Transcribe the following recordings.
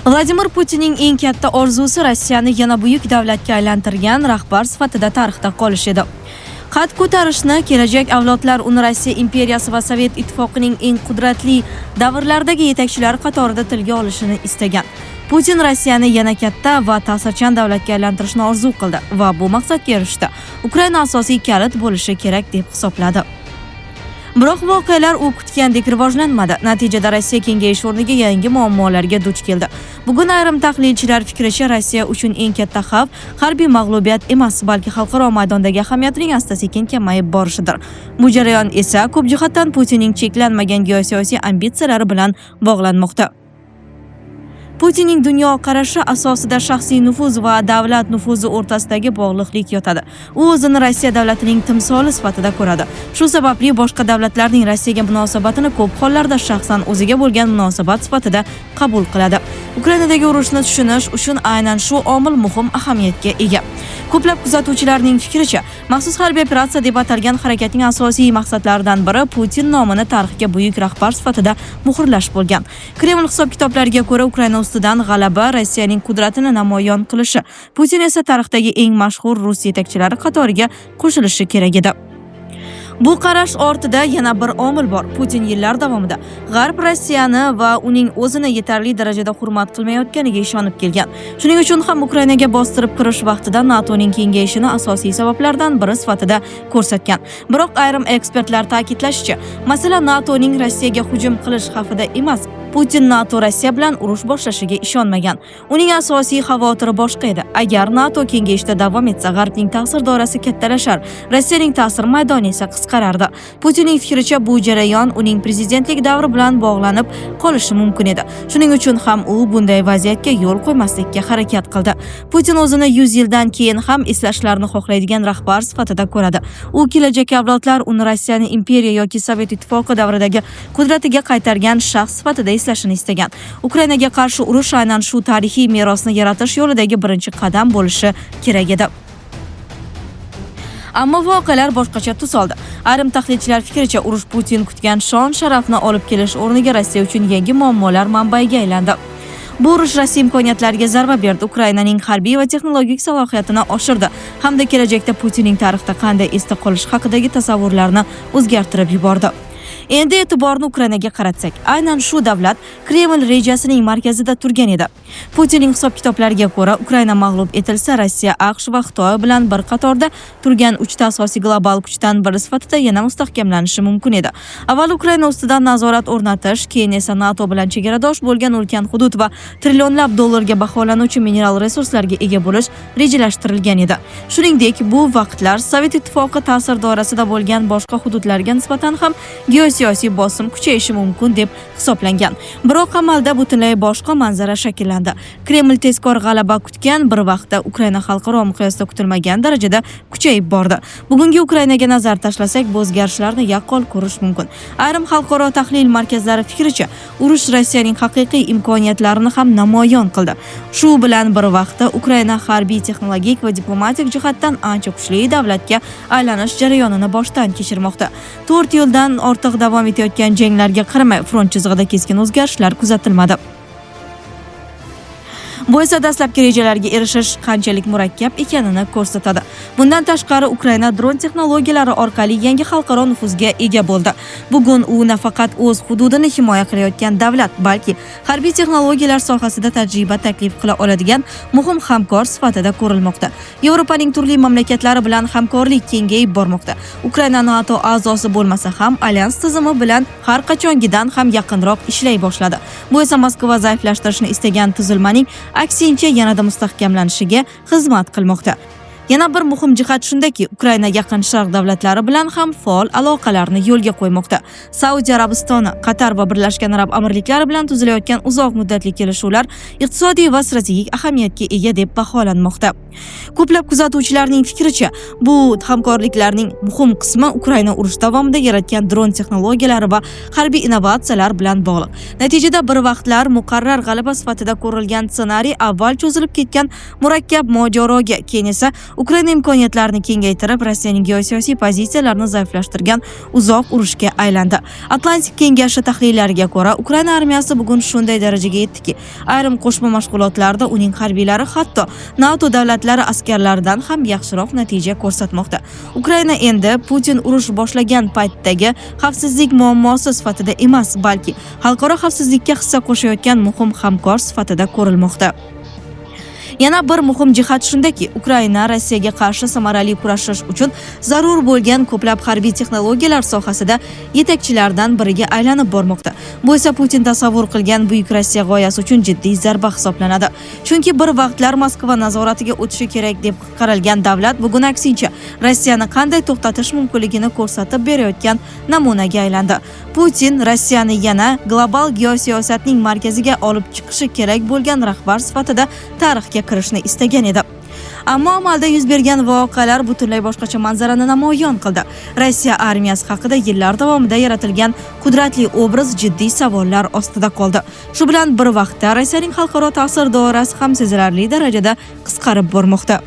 Vladimir Putinning eng katta orzusi Rossiyani yana buyuk davlatga aylantirgan rahbar sifatida tarixda qolish edi. Qad ko'tarishni, kelajak avlodlar uni Rossiya imperiyasi va Sovet ittifoqining eng qudratli davrlardagi yetakchilari qatorida tilga olishini istagan. Putin Rossiyani yana katta va ta'sirchan davlatga aylantirishni orzu qildi va bu maqsadga erishdi. Ukraina asosiy kalit bo'lishi kerak deb hisobladi. Biroq voqealar u kutgandek rivojlanmadi. Natijada Rossiya kengayish o'rniga yangi muammolarga duch keldi. Bugun ayrim tahlilchilar fikricha Rossiya uchun eng katta xavf harbiy mag'lubiyat emas, balki xalqaro maydondagi ahamiyatining asta-sekin kamayib borishidir. Bu jarayon esa ko'p jihatdan Putinning cheklanmagan geosiyosiy ambitsiyalari bilan bog'lanmoqda. Putinning dunyoqarashi asosida shaxsiy nufuz va davlat nufuzi o'rtasidagi bog'liqlik yotadi. U o'zini Rossiya davlatining timsoli sifatida ko'radi. Shu sababli boshqa davlatlarning Rossiyaga munosabatini ko'p hollarda shaxsan o'ziga bo'lgan munosabat sifatida qabul qiladi. Ukrainadagi urushni tushunish uchun aynan shu omil muhim ahamiyatga ega. Ko'plab kuzatuvchilarning fikricha, maxsus harbiy operatsiya deb atalgan harakatning asosiy maqsadlaridan biri Putin nomini tarixga buyuk rahbar sifatida muhrlash bo'lgan. Kreml hisob-kitoblariga ko'ra Ukraina ustidan g'alaba Rossiyaning qudratini namoyon qilishi, Putin esa tarixdagi eng mashhur rus yetakchilari qatoriga qo'shilishi kerak edi. Bu qarash ortida yana bir omil bor. Putin yillar davomida G'arb Rossiyani va uning o'zini yetarli darajada hurmat qilmayotganiga ishonib kelgan. Shuning uchun ham Ukrainaga bostirib kirish vaqtida NATOning kengayishini asosiy sabablardan biri sifatida ko'rsatgan. Biroq ayrim ekspertlar ta'kidlashicha, masala NATOning Rossiyaga hujum qilish xavfida emas. Putin NATO Rossiya bilan urush boshlashiga ishonmagan. Uning asosiy xavotiri boshqa edi. Agar NATO kengayishda davom etsa, G'arbning ta'sir doirasi kattalashar, Rossiyaning ta'sir maydoni esa qisqarardi. Putinning fikricha bu jarayon uning prezidentlik davri bilan bog'lanib qolishi mumkin edi. Shuning uchun ham u bunday vaziyatga yo'l qo'ymaslikka harakat qildi. Putin o'zini 100 yildan keyin ham eslashlarini xohlaydigan rahbar sifatida ko'radi. U kelajak avlodlar uni Rossiyani imperiya yoki Sovet ittifoqi davridagi qudratiga qaytargan shaxs sifatida eslashini istagan. Ukrainaga qarshi urush aynan shu tarixiy merosni yaratish yo'lidagi birinchi qadam bo'lishi kerak edi. Ammo voqealar boshqacha tus oldi. Ayrim tahlilchilar fikricha, urush Putin kutgan shon-sharafni olib kelish o'rniga Rossiya uchun yangi muammolar manbaiga aylandi. Bu urush Rossiya imkoniyatlariga zarba berdi, Ukrainaning harbiy va texnologik salohiyatini oshirdi hamda kelajakda Putinning tarixda qanday esda qolish haqidagi tasavvurlarni o'zgartirib yubordi. Endi e'tiborni Ukrainaga qaratsak, aynan shu davlat Kreml rejasining markazida turgan edi. Putinning hisob-kitoblariga ko'ra, Ukraina mag'lub etilsa, Rossiya, AQSh va Xitoy bilan bir qatorda turgan 3 ta asosiy global kuchdan biri sifatida yana mustahkamlanishi mumkin edi. Avval Ukraina ustidan nazorat o'rnatish, keyin esa NATO bilan chegaradosh bo'lgan ulkan hudud va trillionlab dollarga baholanuvchi mineral resurslarga ega bo'lish rejalashtirilgan edi. Shuningdek, bu vaqtlar Sovet ittifoqi ta'sir doirasida bo'lgan boshqa hududlarga nisbatan ham geosiyosiy bosim kuchayishi mumkin deb hisoblangan. Biroq amalda butunlay boshqa manzara shakllandi. Kreml tezkor g'alaba kutgan bir vaqtda Ukraina xalqaro miqyosda kutilmagan darajada kuchayib bordi. Bugungi Ukrainaga nazar tashlasak, bu o'zgarishlarni yaqqol ko'rish mumkin. Ayrim xalqaro tahlil markazlari fikricha, urush Rossiyaning haqiqiy imkoniyatlarini ham namoyon qildi. Shu bilan bir vaqtda Ukraina harbiy, texnologik va diplomatik jihatdan ancha kuchli davlatga aylanish jarayonini boshdan kechirmoqda. 4 yildan ortiq davom etayotgan janglarga qaramay, front chizig'ida keskin o'zgarishlar kuzatilmadi. Bu esa dastlabki rejalarga erishish qanchalik murakkab ekanini ko'rsatadi. Bundan tashqari, Ukraina dron texnologiyalari orqali yangi xalqaro nufuzga ega bo'ldi. Bugun u nafaqat o'z hududini himoya qilayotgan davlat, balki harbiy texnologiyalar sohasida tajriba taklif qila oladigan muhim hamkor sifatida ko'rilmoqda. Yevropaning turli mamlakatlari bilan hamkorlik kengayib bormoqda. Ukraina NATO a'zosi bo'lmasa ham, alyans tizimi bilan har qachongidan ham yaqinroq ishlay boshladi. Bu esa Moskva zaiflashtirishni istagan tuzilmaning aksincha yanada mustahkamlanishiga xizmat qilmoqda. Yana bir muhim jihat shundaki, Ukraina yaqin sharq davlatlari bilan ham faol aloqalarni yo'lga qo'ymoqda. Saudiya Arabistoni, Qatar va Birlashgan Arab Amirliklari bilan tuzilayotgan uzoq muddatli kelishuvlar iqtisodiy va strategik ahamiyatga ega deb baholanmoqda. Ko'plab kuzatuvchilarning fikricha, bu hamkorliklarning muhim qismi Ukraina urush davomida yaratgan dron texnologiyalari va harbiy innovatsiyalar bilan bog'liq. Natijada bir vaqtlar muqarrar g'alaba sifatida ko'rilgan ssenariy avval cho'zilib ketgan murakkab mojaroga, keyin esa Ukraina imkoniyatlarini kengaytirib, Rossiyaning geosiyosiy pozitsiyalarini zaiflashtirgan uzoq urushga aylandi. Atlantik kengashi tahlillariga ko'ra, Ukraina armiyasi bugun shunday darajaga yetdiki, ayrim qo'shma mashg'ulotlarda uning harbiylari hatto NATO davlatlari askarlaridan ham yaxshiroq natija ko'rsatmoqda. Ukraina endi Putin urush boshlagan paytdagi xavfsizlik muammosi sifatida emas, balki xalqaro xavfsizlikka hissa qo'shayotgan muhim hamkor sifatida ko'rilmoqda. Yana bir muhim jihat shundaki, Ukraina Rossiyaga qarshi samarali kurashish uchun zarur bo'lgan ko'plab harbiy texnologiyalar sohasida yetakchilardan biriga aylanib bormoqda. Bu esa Putin tasavvur qilgan buyuk Rossiya g'oyasi uchun jiddiy zarba hisoblanadi. Chunki bir vaqtlar Moskva nazoratiga o'tishi kerak deb qaralgan davlat bugun aksincha Rossiyani qanday to'xtatish mumkinligini ko'rsatib berayotgan namunaga aylandi. Putin Rossiyani yana global geosiyosatning markaziga olib chiqishi kerak bo'lgan rahbar sifatida tarixga kirishni istagan edi. Ammo amalda yuz bergan voqealar butunlay boshqacha manzarani namoyon qildi. Rossiya armiyasi haqida yillar davomida yaratilgan qudratli obraz jiddiy savollar ostida qoldi. Shu bilan bir vaqtda Rossiyaning xalqaro ta'sir doirasi ham sezilarli darajada qisqarib bormoqda.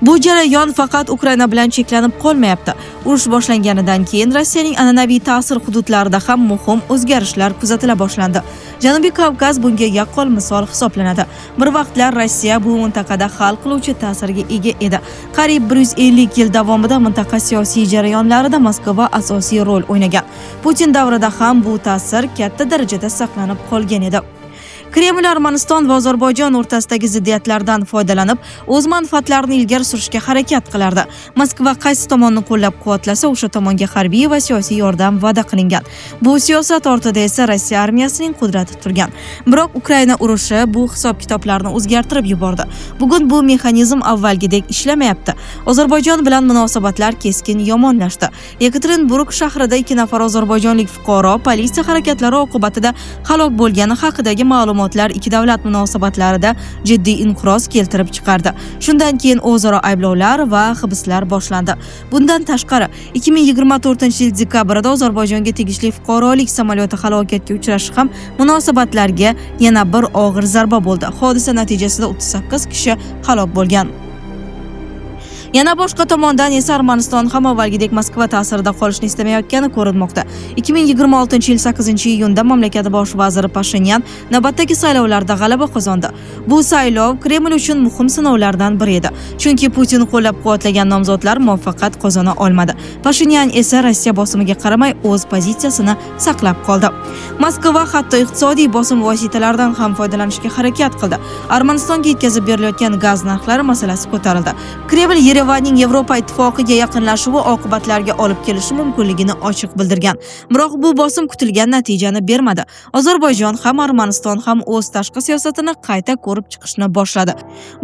Bu jarayon faqat Ukraina bilan cheklanib qolmayapti. Urush boshlanganidan keyin Rossiyaning an'anaviy ta'sir hududlarida ham muhim o'zgarishlar kuzatila boshlandi. Janubiy Kavkaz bunga yaqqol misol hisoblanadi. Bir vaqtlar Rossiya bu mintaqada hal qiluvchi ta'sirga ega edi. Qariyb 150 yil davomida mintaqa siyosiy jarayonlarida Moskva asosiy rol o'ynagan. Putin davrida ham bu ta'sir katta darajada saqlanib qolgan edi. Kreml Armaniston va Ozarbayjon o'rtasidagi ziddiyatlardan foydalanib, o'z manfaatlarini ilgari surishga harakat qilardi. Moskva qaysi tomonni qo'llab-quvvatlasa, o'sha tomonga harbiy va siyosiy yordam va'da qilingan. Bu siyosat ortida esa Rossiya armiyasining qudrati turgan. Biroq Ukraina urushi bu hisob-kitoblarni o'zgartirib yubordi. Bugun bu mexanizm avvalgidek ishlamayapti. Ozarbayjon bilan munosabatlar keskin yomonlashdi. Yekaterinburg shahrida 2 nafar ozarbayjonlik fuqaro politsiya harakatlari oqibatida halok bo'lgani haqidagi ma'lumotlar ikki davlat munosabatlarida jiddiy inqiroz keltirib chiqardi. Shundan keyin o'zaro ayblovlar va hibslar boshlandi. Bundan tashqari, 2024-yil dekabrda Ozarbayjonga tegishli fuqarolik samolyoti halokatga uchrashi ham munosabatlarga yana bir og'ir zarba bo'ldi. Hodisa natijasida 38 kishi halok bo'lgan. Yana boshqa tomondan esa Armaniston ham avvalgidek Moskva ta'sirida qolishni istamayotgani ko'rinmoqda. 2026-yil 8-iyunda mamlakat bosh vaziri Pashinyan navbatdagi saylovlarda g'alaba qozondi. Bu saylov Kreml uchun muhim sinovlardan biri edi. Chunki Putin qo'llab-quvvatlagan nomzodlar muvaffaqiyat qozona olmadi. Pashinyan esa Rossiya bosimiga qaramay o'z pozitsiyasini saqlab qoldi. Moskva hatto iqtisodiy bosim vositalaridan ham foydalanishga harakat qildi. Armanistonga yetkazib berilayotgan gaz narxlari masalasi ko'tarildi. Kreml Yerevanning Yevropa ittifoqiga yaqinlashuvi oqibatlarga olib kelishi mumkinligini ochiq bildirgan. Biroq bu bosim kutilgan natijani bermadi. Ozarbayjon ham Armaniston ham o'z tashqi siyosatini qayta ko'rib chiqishni boshladi.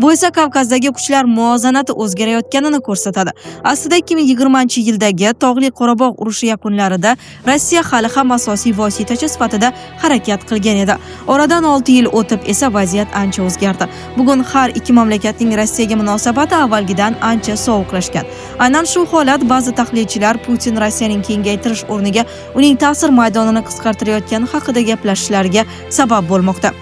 Bu esa Kavkazdagi kuchlar muvozanati o'zgarayotganini ko'rsatadi. Aslida 2020-yildagi Tog'li Qorabog' urushi yakunlarida Rossiya hali ham asosiy vositachi sifatida harakat qilgan edi. Oradan 6 yil o'tib esa vaziyat ancha o'zgardi. Bugun har ikki mamlakatning Rossiyaga munosabati avvalgidan ancha sovuqlashgan. Aynan shu holat ba'zi tahlilchilar Putin Rossiyaning kengaytirish o'rniga uning ta'sir maydonini qisqartirayotgani haqida gaplashishlariga sabab bo'lmoqda.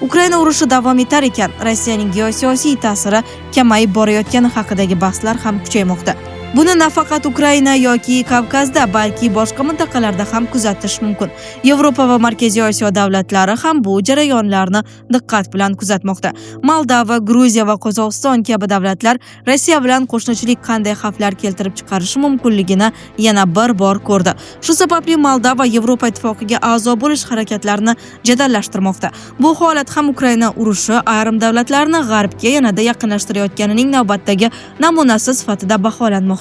Ukraina urushi davom etar ekan, Rossiyaning geosiyosiy ta'siri kamayib borayotgani haqidagi bahslar ham kuchaymoqda. Buni nafaqat Ukraina yoki Kavkazda, balki boshqa mintaqalarda ham kuzatish mumkin. Yevropa va Markaziy Osiyo davlatlari ham bu jarayonlarni diqqat bilan kuzatmoqda. Moldova, Gruziya va Qozog'iston kabi davlatlar Rossiya bilan qo'shnichilik qanday xavflar keltirib chiqarishi mumkinligini yana bir bor ko'rdi. Shu sababli Moldova Yevropa ittifoqiga a'zo bo'lish harakatlarini jadallashtirmoqda. Bu holat ham Ukraina urushi ayrim davlatlarni G'arbga yanada yaqinlashtirayotganining navbatdagi namunasi sifatida baholanmoqda.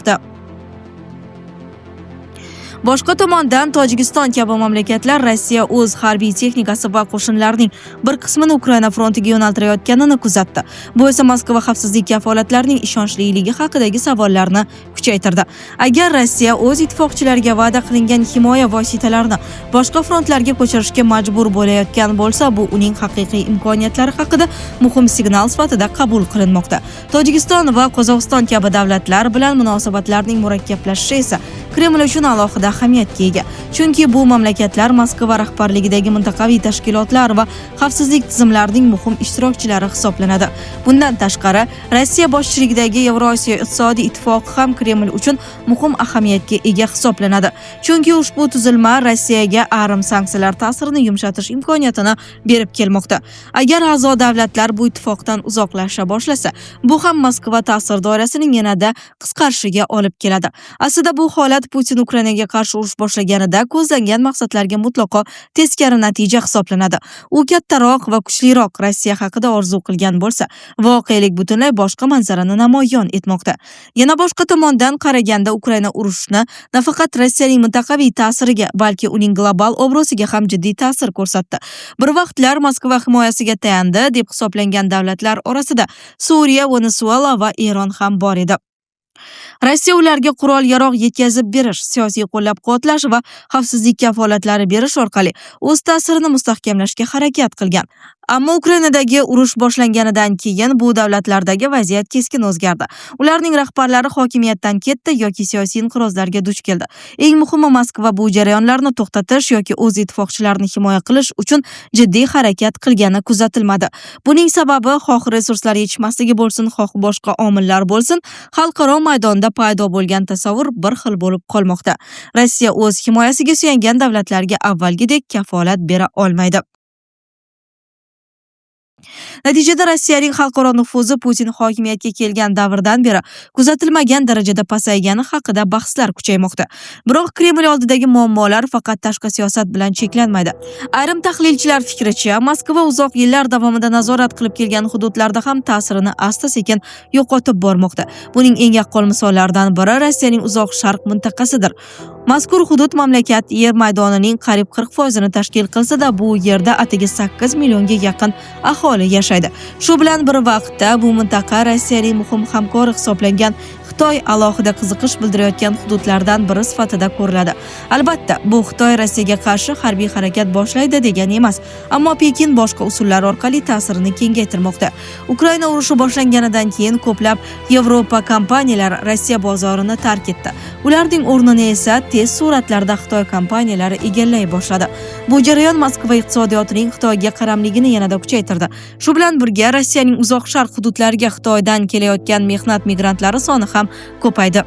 Boshqa tomondan Tojikiston kabi mamlakatlar Rossiya o'z harbiy texnikasi va qo'shinlarining bir qismini Ukraina frontiga yo'naltirayotganini kuzatdi. Bu esa Moskva xavfsizlik kafolatlarining ishonchliligi haqidagi savollarni kuchaytirdi. Agar Rossiya o'z ittifoqchilariga va'da qilingan himoya vositalarini boshqa frontlarga ko'chirishga majbur bo'layotgan bo'lsa, bu uning haqiqiy imkoniyatlari haqida muhim signal sifatida qabul qilinmoqda. Tojikiston va Qozog'iston kabi davlatlar bilan munosabatlarning murakkablashishi esa Kreml uchun alohida alohida ahamiyatga ega. Chunki bu mamlakatlar Moskva rahbarligidagi mintaqaviy tashkilotlar va xavfsizlik tizimlarining muhim ishtirokchilari hisoblanadi. Bundan tashqari, Rossiya boshchiligidagi Yevrosiyo iqtisodiy ittifoqi ham Kreml uchun muhim ahamiyatga ega hisoblanadi. Chunki ushbu tuzilma Rossiyaga ayrim sanksiyalar ta'sirini yumshatish imkoniyatini berib kelmoqda. Agar a'zo davlatlar bu ittifoqdan uzoqlasha boshlasa, bu ham Moskva ta'sir doirasining yanada qisqarishiga olib keladi. Aslida bu holat Putin Ukrainaga qarshi urush boshlaganida ko'zlangan maqsadlarga mutlaqo teskari natija hisoblanadi. U kattaroq va kuchliroq Rossiya haqida orzu qilgan bo'lsa, voqelik butunlay boshqa manzarani namoyon etmoqda. Yana boshqa tomondan qaraganda Ukraina urushni nafaqat Rossiyaning mintaqaviy ta'siriga, balki uning global obraziga ham jiddiy ta'sir ko'rsatdi. Bir vaqtlar Moskva himoyasiga tayandi deb hisoblangan davlatlar orasida Suriya, Venesuela va Eron ham bor edi. Rossiya ularga qurol-yarog' yetkazib berish, siyosiy qo'llab-quvvatlash va xavfsizlik kafolatlari berish orqali o'z ta'sirini mustahkamlashga harakat qilgan. Ammo Ukrainadagi urush boshlanganidan keyin bu davlatlardagi vaziyat keskin o'zgardi. Ularning rahbarlari hokimiyatdan ketdi yoki siyosiy inqirozlarga duch keldi. Eng muhimi, Moskva bu jarayonlarni to'xtatish yoki o'z ittifoqchilarini himoya qilish uchun jiddiy harakat qilgani kuzatilmadi. Buning sababi xoh resurslar yetishmasligi bo'lsin, xoh boshqa omillar bo'lsin, xalqaro maydonda paydo bo'lgan tasavvur bir xil bo'lib qolmoqda. Rossiya o'z himoyasiga suyangan davlatlarga avvalgidek kafolat bera olmaydi. Natijada Rossiyaning xalqaro nufuzi Putin hokimiyatga kelgan davrdan beri kuzatilmagan darajada pasaygani haqida bahslar kuchaymoqda. Biroq Kreml oldidagi muammolar faqat tashqi siyosat bilan cheklanmaydi. Ayrim tahlilchilar fikricha, Moskva uzoq yillar davomida nazorat qilib kelgan hududlarda ham ta'sirini asta-sekin yo'qotib bormoqda. Buning eng yaqqol misollaridan biri Rossiyaning uzoq sharq mintaqasidir. Mazkur hudud mamlakat yer maydonining qariyb 40% tashkil qilsa-da, bu yerda atigi 8 millionga yaqin aholi yashaydi. Shu bilan bir vaqtda bu mintaqa Rossiyaning muhim hamkori hisoblangan Xitoy alohida qiziqish bildirayotgan hududlardan biri sifatida ko'riladi. Albatta, bu Xitoy Rossiyaga qarshi harbiy harakat boshlaydi degani emas, ammo Pekin boshqa usullar orqali ta'sirini kengaytirmoqda. Ukraina urushi boshlanganidan keyin ko'plab Yevropa kompaniyalari Rossiya bozorini tark etdi. Ularning o'rnini esa tez sur'atlarda Xitoy kompaniyalari egallay boshladi. Bu jarayon Moskva iqtisodiyotining Xitoyga qaramligini yanada kuchaytirdi. Shu bilan birga Rossiyaning uzoq sharq hududlariga Xitoydan kelayotgan mehnat migrantlari soni ham ko'paydi.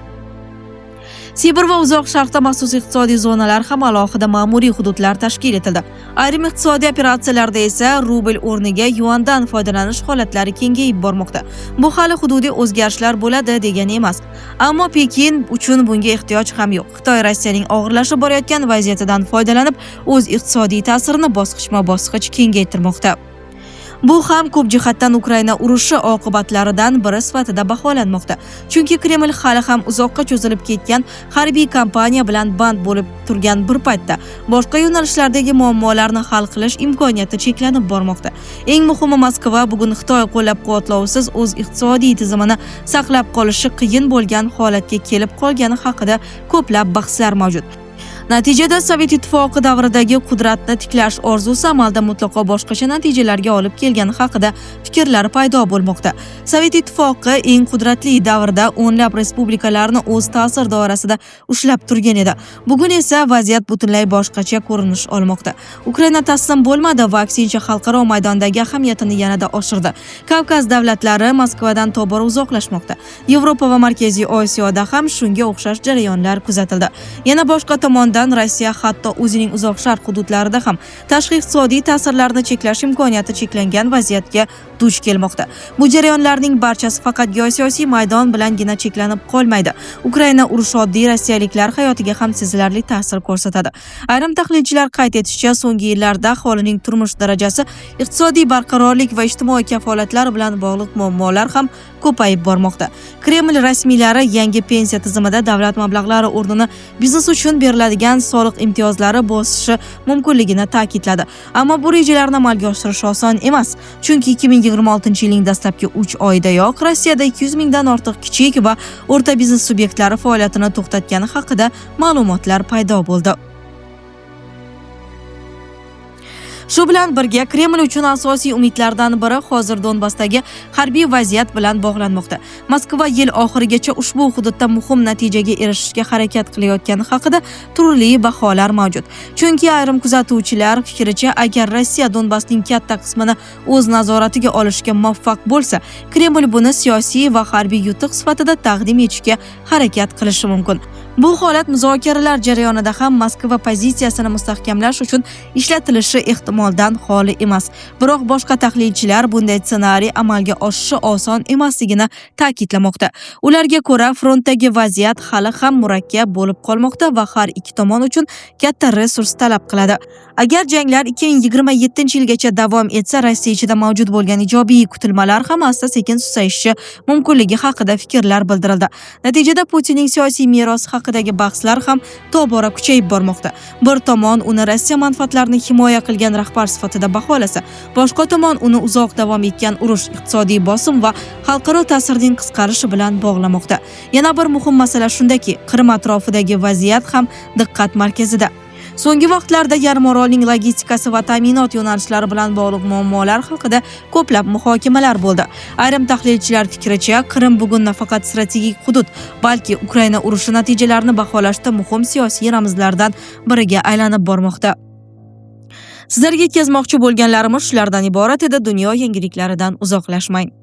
Sibir va uzoq sharqda maxsus iqtisodiy zonalar ham alohida ma'muriy hududlar tashkil etildi. Ayrim iqtisodiy operatsiyalarda esa rubl o'rniga yuandan foydalanish holatlari kengayib bormoqda. Bu hali hududiy o'zgarishlar bo'ladi degani emas. Ammo Pekin uchun bunga ehtiyoj ham yo'q. Xitoy Rossiyaning og'irlashib borayotgan vaziyatidan foydalanib, o'z iqtisodiy ta'sirini bosqichma-bosqich kengaytirmoqda. Bu ham ko'p jihatdan Ukraina urushi oqibatlaridan biri sifatida baholanmoqda. Chunki Kreml hali ham uzoqqa cho'zilib ketgan harbiy kampaniya bilan band bo'lib turgan bir paytda boshqa yo'nalishlardagi muammolarni hal qilish imkoniyati cheklanib bormoqda. Eng muhimi, Moskva bugun Xitoy qo'llab-quvvatlovisiz o'z iqtisodiy tizimini saqlab qolishi qiyin bo'lgan holatga kelib qolgani haqida ko'plab bahslar mavjud. Natijada Sovet ittifoqi davridagi qudratni tiklash orzusi amalda mutlaqo boshqacha natijalarga olib kelgani haqida fikrlar paydo bo'lmoqda. Sovet ittifoqi eng qudratli davrda o'nlab respublikalarni o'z ta'sir doirasida ushlab turgan edi. Bugun esa vaziyat butunlay boshqacha ko'rinish olmoqda. Ukraina taslim bo'lmadi va aksincha xalqaro maydondagi ahamiyatini yanada oshirdi. Kavkaz davlatlari Moskvadan tobora uzoqlashmoqda. Yevropa va Markaziy Osiyoda ham shunga o'xshash jarayonlar kuzatildi. Yana boshqa tomondan Rossiya hatto o'zining uzoq sharq hududlarida ham tashqi iqtisodiy ta'sirlarni cheklash imkoniyati cheklangan vaziyatga duch kelmoqda. Bu jarayonlarning barchasi faqat geosiyosiy maydon bilangina cheklanib qolmaydi. Ukraina urushi oddiy rossiyaliklar hayotiga ham sezilarli ta'sir ko'rsatadi. Ayrim tahlilchilar qayd etishicha, so'nggi yillarda aholining turmush darajasi, iqtisodiy barqarorlik va ijtimoiy kafolatlar bilan bog'liq muammolar ham ko'payib bormoqda. Kreml rasmiylari yangi pensiya tizimida davlat mablag'lari o'rnini biznes uchun beriladigan soliq imtiyozlari bosishi mumkinligini ta'kidladi. Ammo bu rejalarni amalga oshirish oson emas. Chunki 2026-yilning dastlabki 3 oyidayoq Rossiyada 200 mingdan ortiq kichik va o'rta biznes subyektlari faoliyatini to'xtatgani haqida ma'lumotlar paydo bo'ldi. Shu bilan birga Kreml uchun asosiy umidlardan biri hozir Donbassdagi harbiy vaziyat bilan bog'lanmoqda. Moskva yil oxirigacha ushbu hududda muhim natijaga erishishga harakat qilayotgani haqida turli baholar mavjud. Chunki ayrim kuzatuvchilar fikricha, agar Rossiya Donbassning katta qismini o'z nazoratiga olishga muvaffaq bo'lsa, Kreml buni siyosiy va harbiy yutuq sifatida taqdim etishga harakat qilishi mumkin. Bu holat muzokaralar jarayonida ham Moskva pozitsiyasini mustahkamlash uchun ishlatilishi ehtimoldan xoli emas. Biroq boshqa tahlilchilar bunday ssenariy amalga oshishi oson emasligini ta'kidlamoqda. Ularga ko'ra, frontdagi vaziyat hali ham murakkab bo'lib qolmoqda va har ikki tomon uchun katta resurs talab qiladi. Agar janglar 2027-yilgacha davom etsa, Rossiya ichida mavjud bo'lgan ijobiy kutilmalar ham asta-sekin susayishi mumkinligi haqida fikrlar bildirildi. Natijada Putinning siyosiy merosi haqidagi bahslar ham tobora kuchayib bormoqda. Bir tomon uni Rossiya manfaatlarini himoya qilgan rahbar sifatida baholasa, boshqa tomon uni uzoq davom etgan urush, iqtisodiy bosim va xalqaro ta'sirning qisqarishi bilan bog'lamoqda. Yana bir muhim masala shundaki, Qrim atrofidagi vaziyat ham diqqat markazida. So'nggi vaqtlarda yarim orolning logistikasi va ta'minot yo'nalishlari bilan bog'liq muammolar haqida ko'plab muhokamalar bo'ldi. Ayrim tahlilchilar fikricha, Qrim bugun nafaqat strategik hudud, balki Ukraina urushi natijalarini baholashda muhim siyosiy ramzlardan biriga aylanib bormoqda. Sizlarga yetkazmoqchi bo'lganlarimiz shulardan iborat edi. Dunyo yangiliklaridan uzoqlashmang.